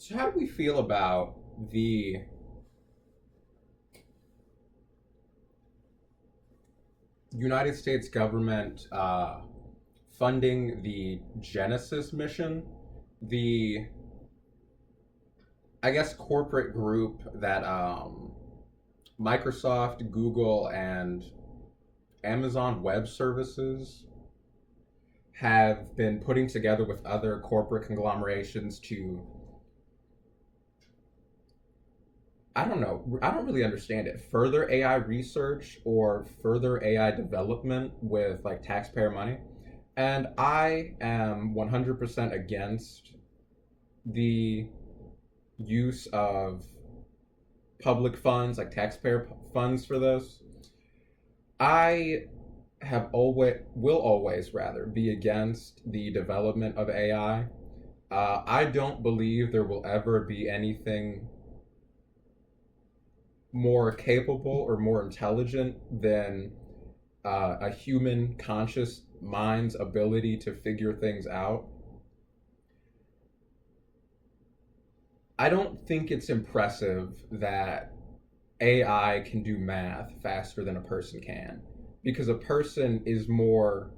So, how do we feel about the United States government funding the Genesis mission, the, I guess, corporate group that Microsoft, Google, and Amazon Web Services have been putting together with other corporate conglomerations to, I don't know, I don't really understand it, further AI research or further AI development with like taxpayer money. And I am 100% against the use of public funds, like taxpayer funds for this. I will always rather be against the development of AI. I don't believe there will ever be anything more capable or more intelligent than a human conscious mind's ability to figure things out. I don't think it's impressive that AI can do math faster than a person can because a person is more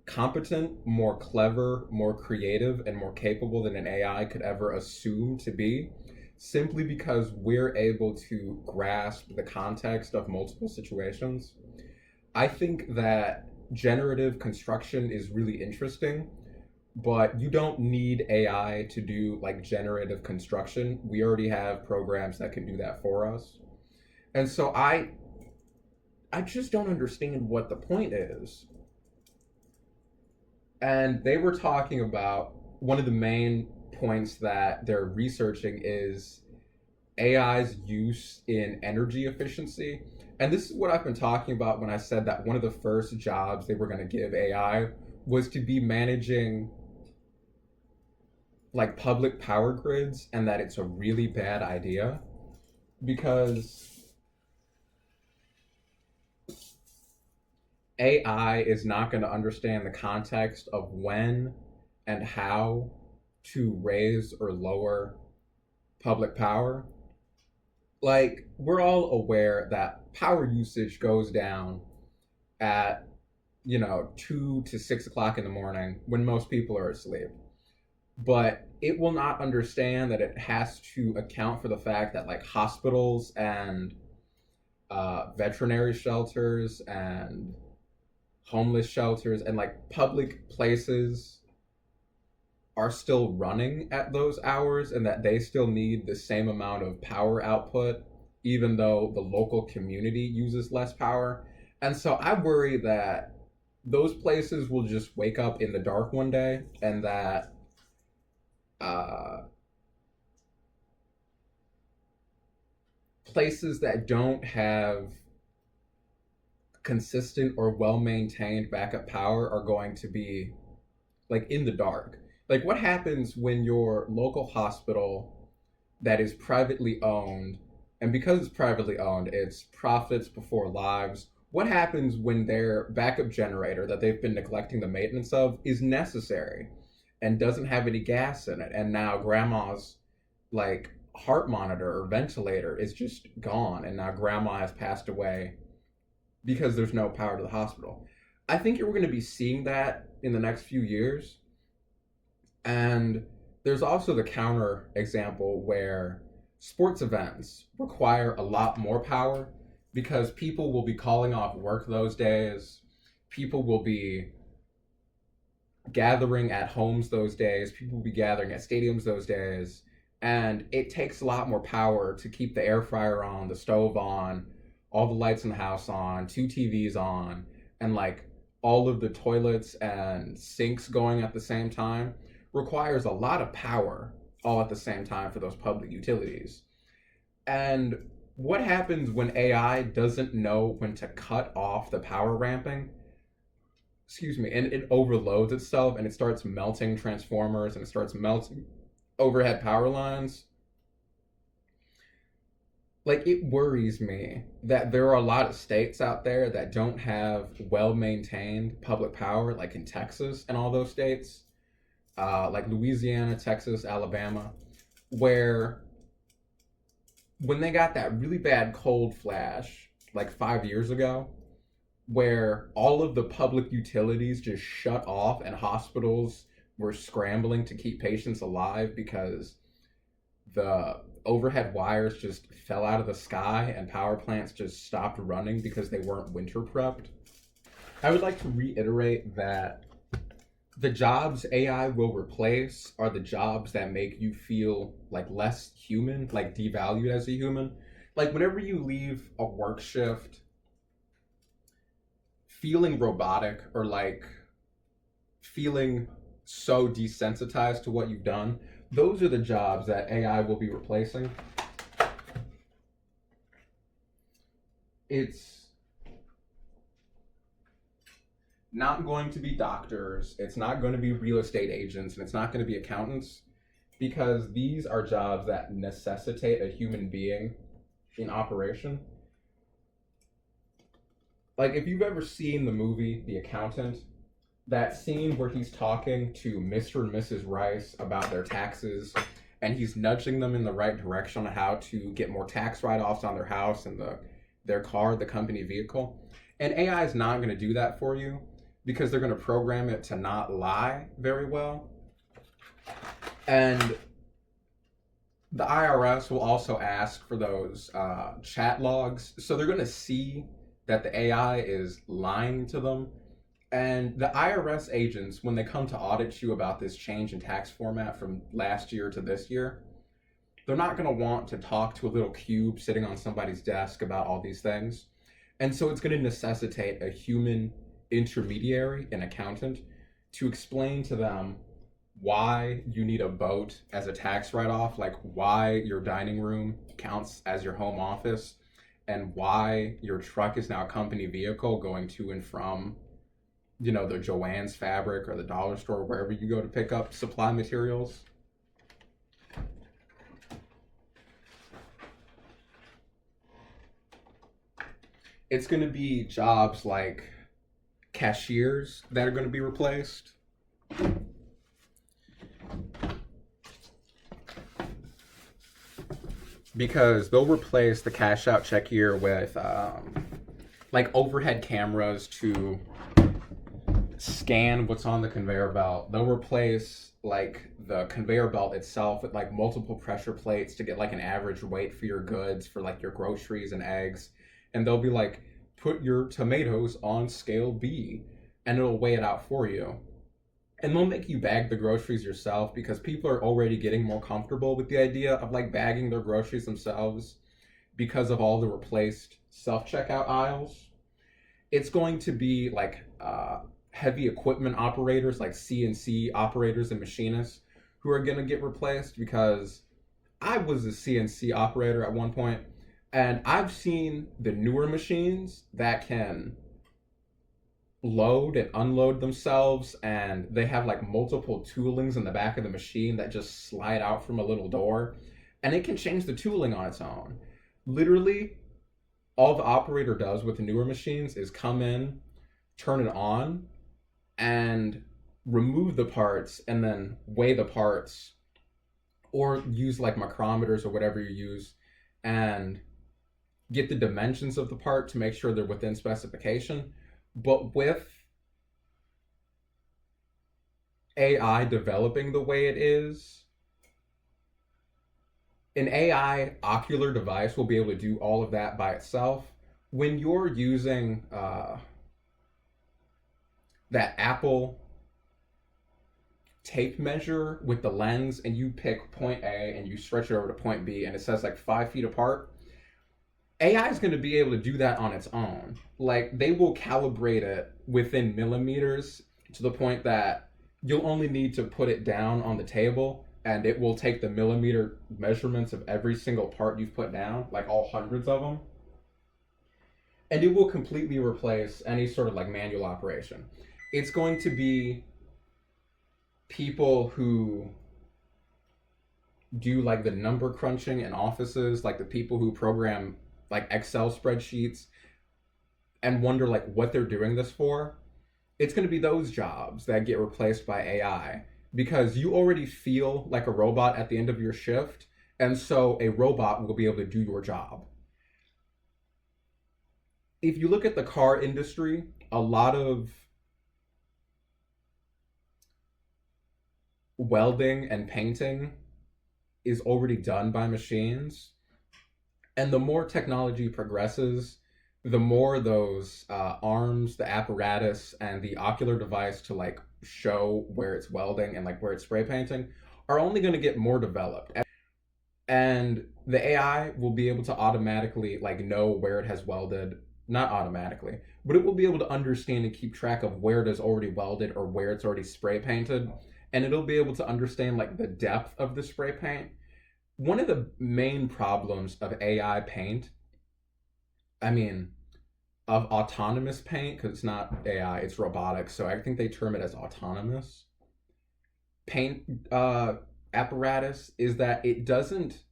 competent, more clever, more creative, and more capable than an AI could ever assume to be, simply because we're able to grasp the context of multiple situations. I think that generative construction is really interesting, but you don't need AI to do like generative construction. We already have programs that can do that for us. And so I just don't understand what the point is. And they were talking about one of the main points that they're researching is AI's use in energy efficiency. And this is what I've been talking about when I said that one of the first jobs they were going to give AI was to be managing like public power grids, and that it's a really bad idea because AI is not going to understand the context of when and how to raise or lower public power. Like, we're all aware that power usage goes down at, 2 to 6 o'clock in the morning when most people are asleep. But it will not understand that it has to account for the fact that, like, hospitals and veterinary shelters and homeless shelters and like public places are still running at those hours and that they still need the same amount of power output even though the local community uses less power. And so I worry that those places will just wake up in the dark one day, and that uh, places that don't have consistent or well maintained backup power are going to be like in the dark. Like, what happens when your local hospital that is privately owned, and because it's privately owned, it's profits before lives? What happens when their backup generator that they've been neglecting the maintenance of is necessary and doesn't have any gas in it? And now grandma's like heart monitor or ventilator is just gone, and now grandma has passed away because there's no power to the hospital. I think you're going to be seeing that in the next few years. And there's also the counter example where sports events require a lot more power because people will be calling off work those days. People will be gathering at homes those days. People will be gathering at stadiums those days. And it takes a lot more power to keep the air fryer on, the stove on, all the lights in the house on, two TVs on, and like all of the toilets and sinks going at the same time requires a lot of power all at the same time for those public utilities. And what happens when AI doesn't know when to cut off the power ramping? Excuse me, and it overloads itself and it starts melting transformers and it starts melting overhead power lines. Like, it worries me that there are a lot of states out there that don't have well maintained public power, like in Texas and all those states, like Louisiana, Texas, Alabama. where when they got that really bad cold flash like 5 years ago, where all of the public utilities just shut off and hospitals were scrambling to keep patients alive because the overhead wires just fell out of the sky and power plants just stopped running because they weren't winter prepped. I would like to reiterate that the jobs AI will replace are the jobs that make you feel like less human, like devalued as a human. Like whenever you leave a work shift feeling robotic or like feeling so desensitized to what you've done, those are the jobs that AI will be replacing. It's not going to be doctors, it's not going to be real estate agents, and it's not going to be accountants, because these are jobs that necessitate a human being in operation. Like, if you've ever seen the movie The Accountant, that scene where he's talking to Mr. and Mrs. Rice about their taxes, and he's nudging them in the right direction on how to get more tax write-offs on their house and their car, the company vehicle. And AI is not going to do that for you because they're going to program it to not lie very well. And the IRS will also ask for those chat logs. So they're going to see that the AI is lying to them. And the IRS agents, when they come to audit you about this change in tax format from last year to this year, they're not going to want to talk to a little cube sitting on somebody's desk about all these things. And so it's going to necessitate a human intermediary, an accountant, to explain to them why you need a boat as a tax write-off, like why your dining room counts as your home office, and why your truck is now a company vehicle going to and from, you know, the Joann's Fabric or the dollar store, wherever you go to pick up supply materials. It's going to be jobs like cashiers that are going to be replaced. Because they'll replace the cash out checker with like overhead cameras to scan what's on the conveyor belt. They'll replace like the conveyor belt itself with like multiple pressure plates to get like an average weight for your goods, for like your groceries and eggs. And they'll be like, put your tomatoes on scale B, and it'll weigh it out for you. And they'll make you bag the groceries yourself because people are already getting more comfortable with the idea of like bagging their groceries themselves because of all the replaced self-checkout aisles. It's going to be like heavy equipment operators, like CNC operators and machinists, who are going to get replaced, because I was a CNC operator at one point, and I've seen the newer machines that can load and unload themselves, and they have like multiple toolings in the back of the machine that just slide out from a little door, and it can change the tooling on its own. Literally, all the operator does with the newer machines is come in, turn it on, and remove the parts, and then weigh the parts, or use like micrometers or whatever you use, and get the dimensions of the part to make sure they're within specification. But with AI developing the way it is, an AI ocular device will be able to do all of that by itself. When you're using that Apple tape measure with the lens, and you pick point A and you stretch it over to point B, and it says like 5 feet apart, AI is going to be able to do that on its own. Like, they will calibrate it within millimeters to the point that you'll only need to put it down on the table, and it will take the millimeter measurements of every single part you've put down, like all hundreds of them. And it will completely replace any sort of like manual operation. It's going to be people who do like the number crunching in offices, like the people who program like Excel spreadsheets and wonder like what they're doing this for. It's going to be those jobs that get replaced by AI. because you already feel like a robot at the end of your shift, and so a robot will be able to do your job. If you look at the car industry, a lot of welding and painting is already done by machines. And the more technology progresses, the more those arms, the apparatus, and the ocular device to like show where it's welding and like where it's spray painting are only going to get more developed. And the AI will be able to automatically like know where it has welded, not automatically, but it will be able to understand and keep track of where it is already welded or where it's already spray painted. And it'll be able to understand like the depth of the spray paint. One of the main problems of AI paint, I mean, of autonomous paint, because it's not AI, it's robotics, so I think they term it as autonomous paint apparatus, is that it doesn't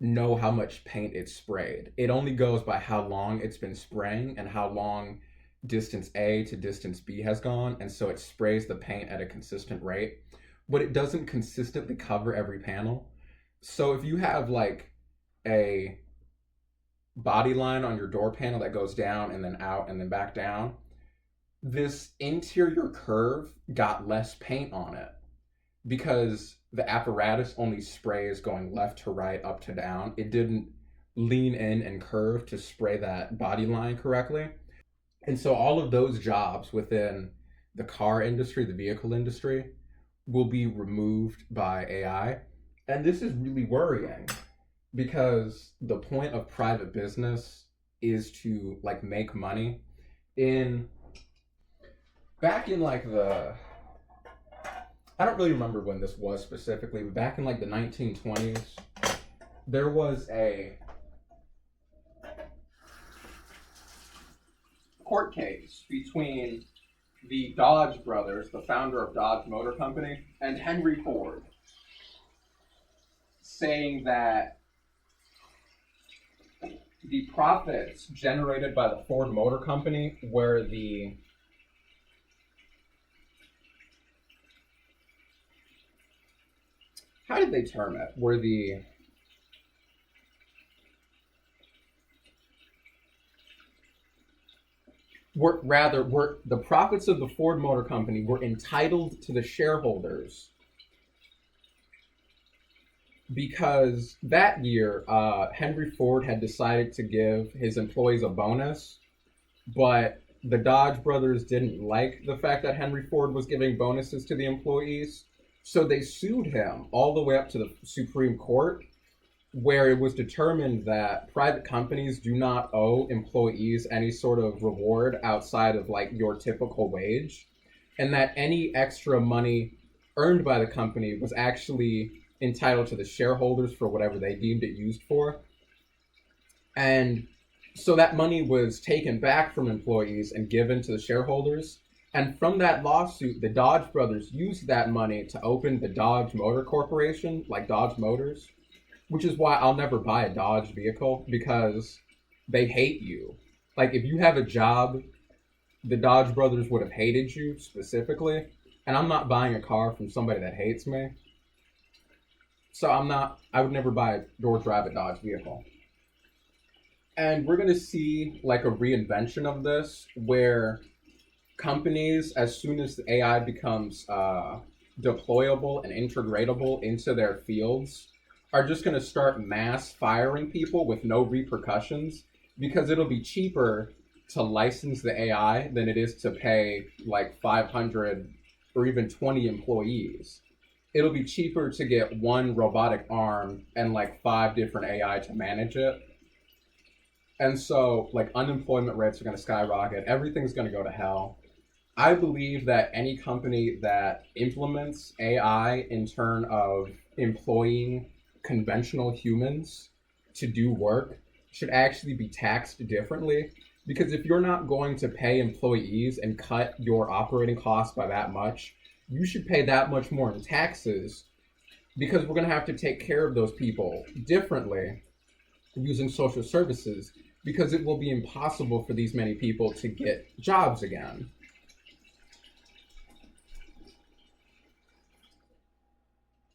know how much paint it's sprayed. It only goes by how long it's been spraying and how long distance A to distance B has gone, and so it sprays the paint at a consistent rate, but it doesn't consistently cover every panel. So if you have like a body line on your door panel that goes down and then out and then back down, this interior curve got less paint on it because the apparatus only sprays going left to right, up to down. It didn't lean in and curve to spray that body line correctly. And so all of those jobs within the car industry, the vehicle industry, will be removed by AI. And this is really worrying because the point of private business is to like make money. Back in like I don't really remember when this was specifically, but back in like the 1920s, there was a court case between the Dodge brothers, the founder of Dodge Motor Company, and Henry Ford, saying that the profits generated by the Ford Motor Company were how did they term it? Were the profits of the Ford Motor Company were entitled to the shareholders because that year Henry Ford had decided to give his employees a bonus, but the Dodge brothers didn't like the fact that Henry Ford was giving bonuses to the employees, so they sued him all the way up to the Supreme Court, where it was determined that private companies do not owe employees any sort of reward outside of like your typical wage, and that any extra money earned by the company was actually entitled to the shareholders for whatever they deemed it used for. And so that money was taken back from employees and given to the shareholders. And from that lawsuit, the Dodge brothers used that money to open the Dodge Motor Corporation, like Dodge Motors, which is why I'll never buy a Dodge vehicle, because they hate you. Like, if you have a job, the Dodge brothers would have hated you specifically, and I'm not buying a car from somebody that hates me. So I would never buy or drive a Dodge vehicle. And we're going to see like a reinvention of this, where companies, as soon as the AI becomes deployable and integratable into their fields, are just going to start mass firing people with no repercussions, because it'll be cheaper to license the AI than it is to pay like 500 or even 20 employees. It'll be cheaper to get one robotic arm and like 5 different AI to manage it. And so like unemployment rates are going to skyrocket. Everything's going to go to hell. I believe that any company that implements AI in turn of employing conventional humans to do work should actually be taxed differently, because if you're not going to pay employees and cut your operating costs by that much, you should pay that much more in taxes, because we're going to have to take care of those people differently using social services, because it will be impossible for these many people to get jobs again.